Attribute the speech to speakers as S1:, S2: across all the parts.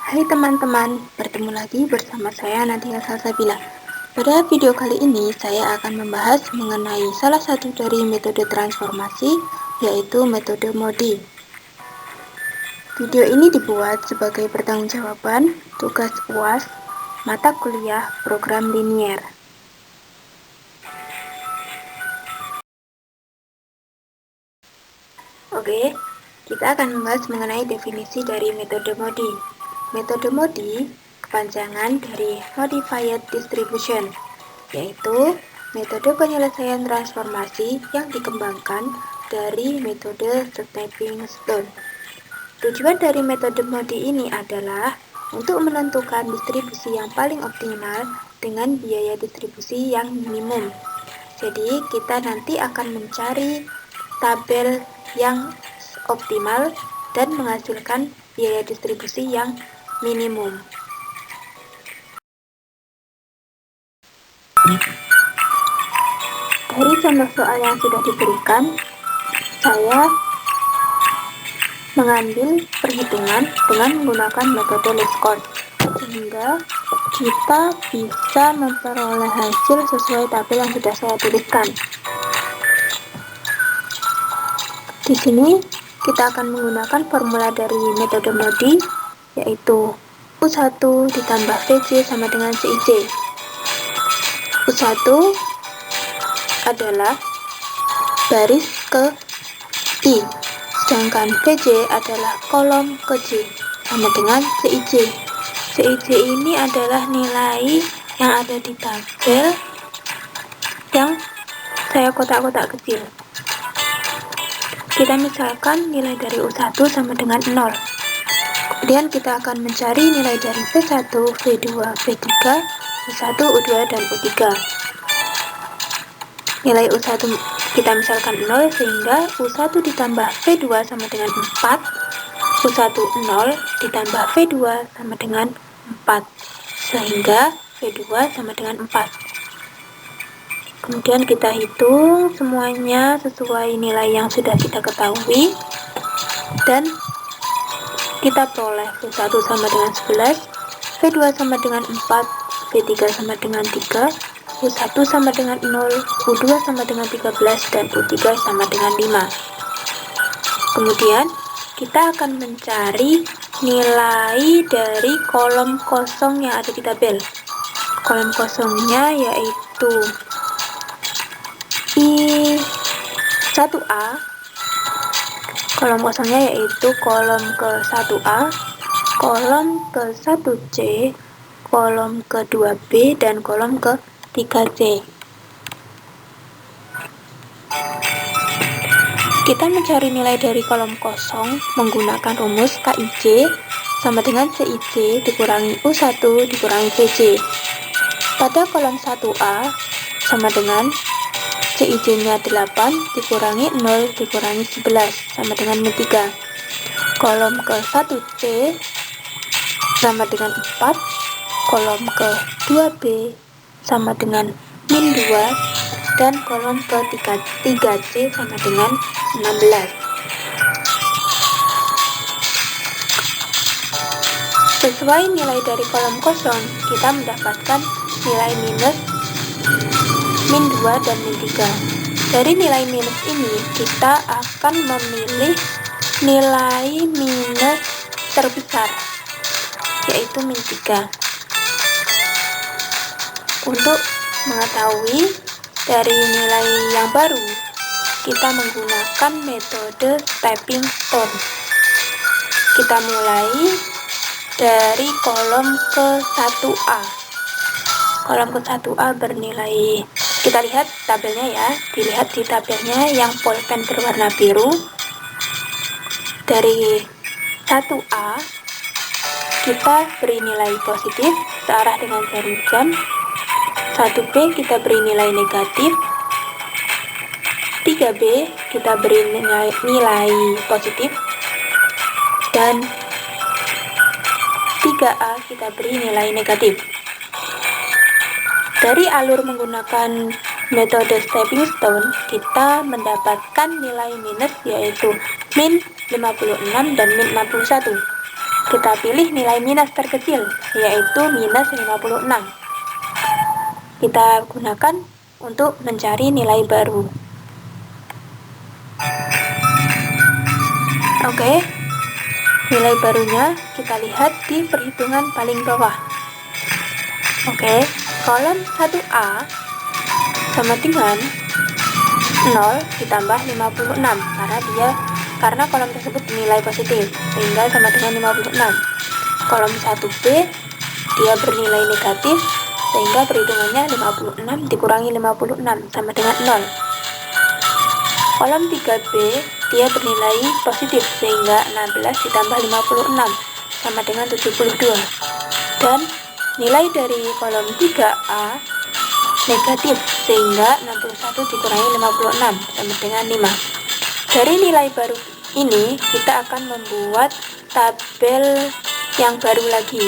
S1: Hai teman-teman, bertemu lagi bersama saya Nadia Salsabila. Pada video kali ini saya akan membahas mengenai salah satu dari metode transformasi, yaitu metode Modi. Video ini dibuat sebagai pertanggungjawaban tugas UAS mata kuliah program linier. Oke, kita akan membahas mengenai definisi dari metode Modi. Metode Modi kepanjangan dari Modified Distribution, yaitu metode penyelesaian transformasi yang dikembangkan dari metode Stepping Stone. Tujuan dari metode Modi ini adalah untuk menentukan distribusi yang paling optimal dengan biaya distribusi yang minimum. Jadi kita nanti akan mencari tabel yang optimal dan menghasilkan biaya distribusi yang minimum. Dari contoh soal yang sudah diberikan, saya mengambil perhitungan dengan menggunakan metode least count, sehingga kita bisa memperoleh hasil sesuai tabel yang sudah saya tuliskan. Di sini kita akan menggunakan formula dari metode Modi, yaitu U1 ditambah VC sama dengan CIC. U1 adalah baris ke I, sedangkan VC adalah kolom ke J sama dengan CIC. CIC ini adalah nilai yang ada di tabel yang saya kotak-kotak kecil. Kita misalkan nilai dari U1 sama dengan 0. Kemudian kita akan mencari nilai dari V1, V2, V3, U1, U2, dan U3. Nilai U1 kita misalkan 0, sehingga U1 ditambah V2 sama dengan 4, U1 0 ditambah V2 sama dengan 4, sehingga V2 sama dengan 4. Kemudian kita hitung semuanya sesuai nilai yang sudah kita ketahui, dan kita peroleh V1 sama dengan 11, V2 sama dengan 4, V3 sama dengan 3, U1 sama dengan 0, U2 sama dengan 13, dan U3 sama dengan 5. Kemudian kita akan mencari nilai dari kolom kosong yang ada di tabel. Kolom kosongnya yaitu I1A, kolom kosongnya yaitu kolom ke-1A, kolom ke-1C, kolom ke-2B, dan kolom ke-3C. Kita mencari nilai dari kolom kosong menggunakan rumus KIC sama dengan CIC dikurangi U1 dikurangi VC. Pada kolom 1A sama dengan CIC-nya 8 dikurangi 0 dikurangi 11 sama dengan min 3. Kolom ke-1C sama dengan 4, kolom ke-2B sama dengan min 2, dan kolom ke-3C sama dengan 16. Sesuai nilai dari kolom kosong, kita mendapatkan nilai minus min 2 dan min 3. Dari nilai minus ini, kita akan memilih nilai minus terbesar, yaitu min 3. Untuk mengetahui dari nilai yang baru, kita menggunakan metode Stepping Stone. Kita mulai dari kolom ke-1A. Kolom ke-1A bernilai, kita lihat tabelnya ya, dilihat di tabelnya yang pulpen berwarna biru. Dari 1A kita beri nilai positif searah dengan jari jam. 1B kita beri nilai negatif, 3B kita beri nilai positif, dan 3A kita beri nilai negatif. Dari alur menggunakan metode Stepping Stone, kita mendapatkan nilai minus yaitu min 56 dan min 61. kita pilih nilai minus terkecil, yaitu minus 56. Kita gunakan untuk mencari nilai baru. Oke, nilai barunya kita lihat di perhitungan paling bawah. Oke, kolom 1A sama dengan 0 ditambah 56 karena kolom tersebut dinilai positif sehingga sama dengan 56. Kolom 1B dia bernilai negatif sehingga perhitungannya 56 dikurangi 56 sama dengan 0. Kolom 3B dia bernilai positif sehingga 16 ditambah 56 sama dengan 72. Dan nilai dari kolom 3A negatif sehingga 61 dikurangi 56 sama dengan 5. Dari nilai baru ini kita akan membuat tabel yang baru lagi.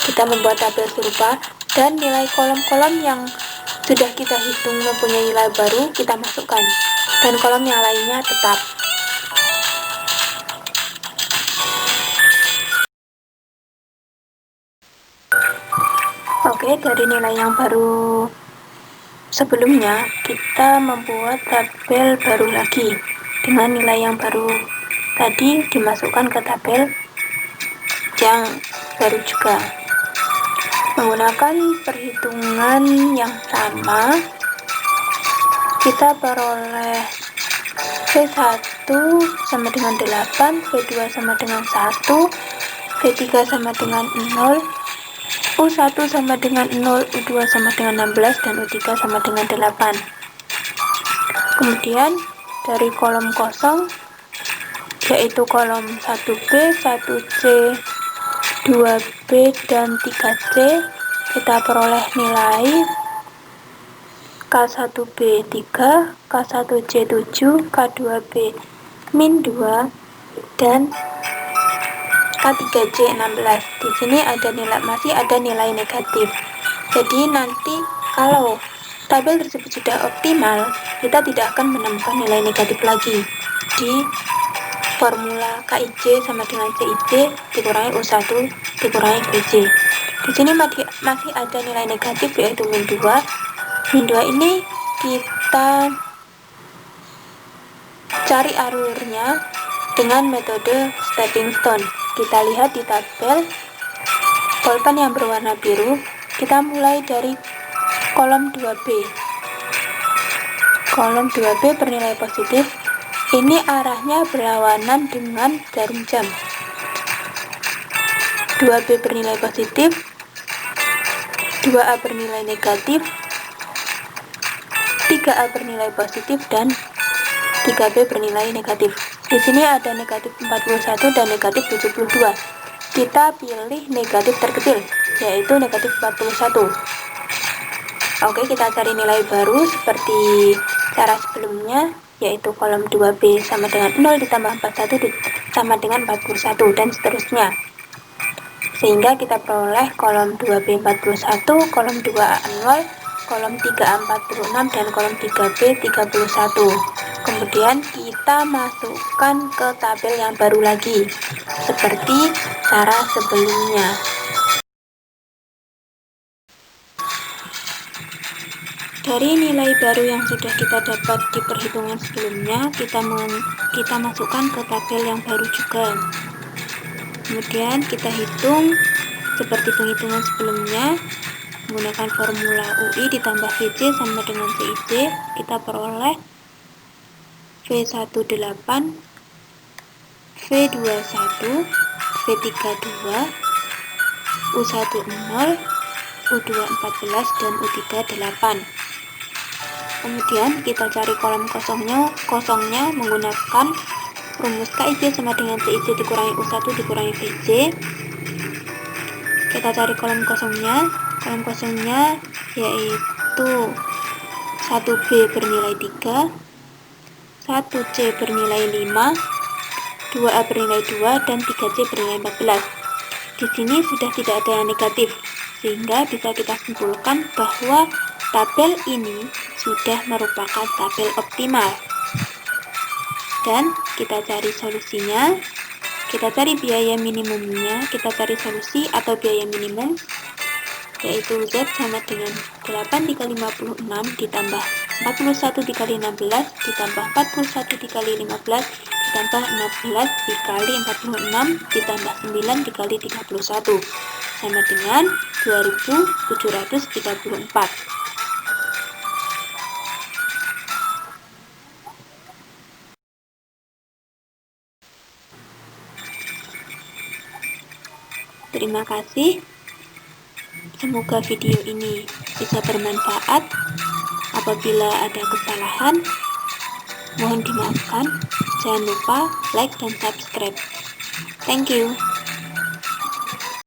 S1: Kita membuat tabel serupa dan nilai kolom-kolom yang sudah kita hitung mempunyai nilai baru kita masukkan dan kolom yang lainnya tetap. Oke, dari nilai yang baru sebelumnya kita membuat tabel baru lagi dengan nilai yang baru tadi dimasukkan ke tabel yang baru juga. Menggunakan perhitungan yang sama, kita peroleh V1 sama dengan 8, V2 sama dengan 1, V3 sama dengan 0, U1 sama dengan 0, U2 sama dengan 16, dan U3 sama dengan 8. Kemudian dari kolom kosong, yaitu kolom 1B, 1C, 2B, dan 3C, kita peroleh nilai K1B 3, K1C 7, K2B min 2, dan K3C 16. Di sini masih ada nilai negatif. Jadi nanti kalau tabel tersebut sudah optimal, kita tidak akan menemukan nilai negatif lagi di formula KIC sama dengan CIC dikurangi U1 dikurangi VC. Di sini masih ada nilai negatif yaitu min 2. Min 2 ini kita cari alurnya dengan metode stepping stone. Kita lihat di tabel pulpen yang berwarna biru, kita mulai dari kolom 2B. Kolom 2B bernilai positif. Ini arahnya berlawanan dengan jarum jam. 2B bernilai positif, 2A bernilai negatif, 3A bernilai positif, dan 3B bernilai negatif. Di sini ada negatif 41 dan negatif 72. Kita pilih negatif terkecil, yaitu negatif 41. Oke, kita cari nilai baru seperti cara sebelumnya, yaitu kolom 2B sama dengan 0 ditambah 41 sama dengan 41, dan seterusnya. Sehingga kita peroleh kolom 2B 41, kolom 2A 0, kolom 3A 46, dan kolom 3B 31. Kemudian kita masukkan ke tabel yang baru lagi, seperti cara sebelumnya. Dari nilai baru yang sudah kita dapat di perhitungan sebelumnya, kita masukkan ke tabel yang baru juga. Kemudian kita hitung seperti penghitungan sebelumnya, menggunakan formula UI ditambah VC sama dengan CIC, kita peroleh V1 8, V2 1, V3 2, U1 0, U2 14, dan U3 8. Kemudian kita cari kolom kosongnya menggunakan rumus KIC sama dengan CIC dikurangi U1 dikurangi VC. Kita cari kolom kosongnya yaitu 1B bernilai 3, 1C bernilai 5, 2A bernilai 2, dan 3C bernilai 14. Di sini sudah tidak ada yang negatif, sehingga bisa kita simpulkan bahwa tabel ini sudah merupakan tabel optimal. Dan kita cari solusinya. Kita cari biaya minimumnya, kita cari solusi atau biaya minimum, yaitu Z sama dengan 8 dikali 56 ditambah 41 dikali 16 ditambah 41 dikali 15 ditambah 16 dikali 46 ditambah 9 dikali 31 sama dengan 2734. Terima kasih. Semoga video ini bisa bermanfaat. Apabila ada kesalahan, mohon dimaafkan. Jangan lupa like dan subscribe. Thank you.